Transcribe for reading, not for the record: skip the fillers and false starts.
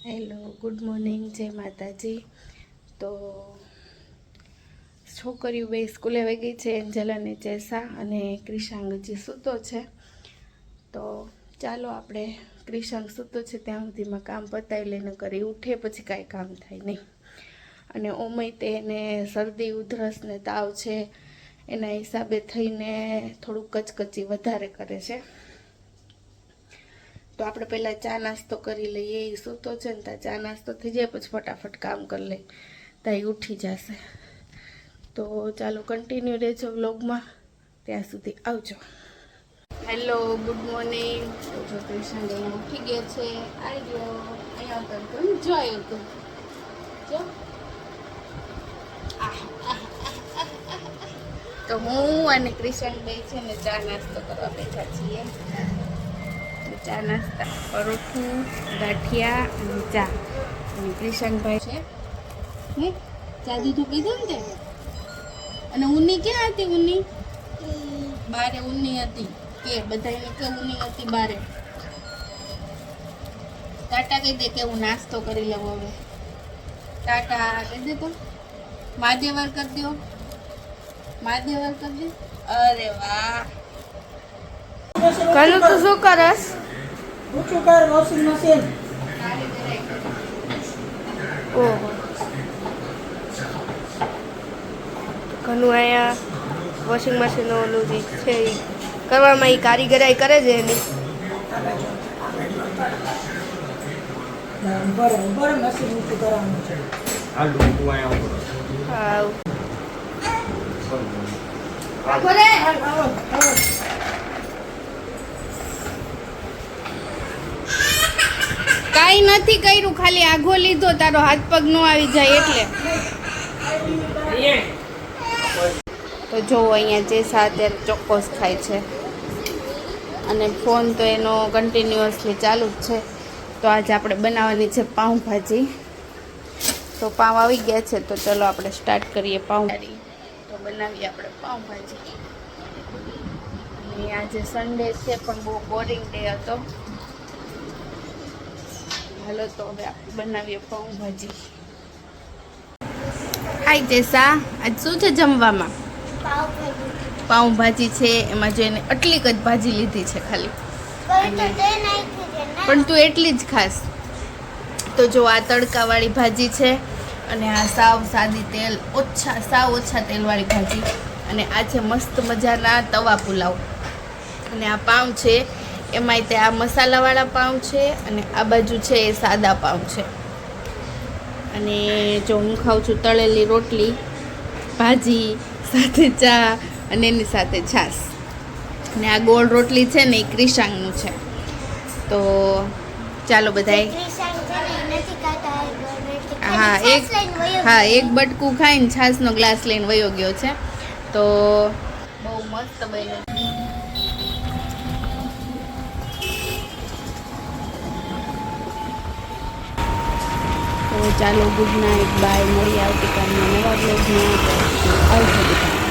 Hello, good morning, જય માતાજી. તો છોકરીઓ બે સ્કૂલે વહી ગઈ છે, એન્જલ અને ચેસા, અને ક્રિશાંગ હજી સૂતો છે. તો ચાલો આપણે ક્રિશાંગ સૂતો છે ત્યાં સુધીમાં કામ પતાવી લઈને કરી ઉઠે પછી કાંઈ કામ થાય નહીં. અને ઓમય તેને શરદી ઉધરસ ને તાવ છે એના હિસાબે થઈને થોડુંક કચકચી વધારે કરે છે. તો આપણે પહેલાં ચા નાસ્તો કરી લઈએ. એ સૂતો છે ને ત્યાં ચા નાસ્તો થઈ જાય પછી ફટાફટ કામ કરી લઈએ, ત્યાં એ ઉઠી જશે. તો ચાલો કન્ટિન્યુ રહેજો વ્લોગમાં, ત્યાં સુધી આવજો. Hello, good morning. જો ક્રિશાંગ અહીંયા ઉઠી ગયા છે. આવી ગયો અહીંયા તો જો આવ્યો તું જો. તો હું અને ક્રિશાંગ બે છે ને ચા નાસ્તો કરવા બેઠા છીએ. ચા નાસ્તા પરોઠું, ગાંઠિયા અને ચા. અને ક્રિશાંગભાઈ છે હે ચા દૂધું પીધું ને તે. અને ઊની ક્યાં હતી? ઊની બારે ઊની હતી કે બધાને કે ઊની હતી બારે. ટાટા કહી દે કે હું નાસ્તો કરી લઉં હવે. ટાટા કહી દે તો. મહાદેવર કરી દો, મહાદેવર કરી દે. અરે વાહ કલુ તું શું કરસ? ઊંચું કર વોશિંગ મશીન. ઓહો ઘણું અહીંયા વોશિંગ મશીન ઓલું જે છે એ કરવામાં એ કારીગરાઈ કરે છે એની. બરાબર મશીન ઊંચું કરવાનું છે. હા કાઈ નથી કર્યું, ખાલી આઘો લીધો, તારો હાથ પગ નો આવી જાય એટલે. તો જો અહીંયા જે સાથે ચોક્કસ ખાય છે અને ફોન તો એનો કન્ટિન્યુઅસલી ચાલુ જ છે. તો આજે આપણે બનાવવાની છે પાઉંભાજી. તો પાઉં આવી ગયા છે તો ચલો આપણે સ્ટાર્ટ કરીએ પાઉંભાજી. તો બનાવીએ આપણે પાઉંભાજી. અને આજે સન્ડે છે પણ બહુ બોરિંગ ડે હતો. હાલો તો હવે આપણે બનાવીએ પાઉંભાજી. હાય જેસા, આજ શું છે જમવામાં? પાઉંભાજી છે. એમાં જોઈને આટલી જ ભાજી લીધી છે ખાલી, પણ તું એટલી જ ખાસ. તો જો આ તડકાવાળી ભાજી છે અને આ સાવ સાદી તેલ સાવ ઓછા તેલવાળી ભાજી. અને આ છે મસ્ત મજાના તવા પુલાવ. અને આ પાઉં છે એમાંય તે આ મસાલાવાળા પાઉં છે અને આ બાજુ છે એ સાદા પાઉં છે. અને જો હું ખાઉં છું તળેલી રોટલી, ભાજી સાથે ચા અને એની સાથે છાશ. અને આ ગોળ રોટલી છે ને એ ક્રિશાંગનું છે. તો ચાલો બધાય. એક બટકું ખાઈને છાશનો ગ્લાસ લઈને વયો ગયો છે. તો બહુ મસ્ત બન્યું. તો ચાલો ગુડ નાઇટ, બાય. મળી આવતીકાલના નવા બ્લોગમાં. આવજો બધા.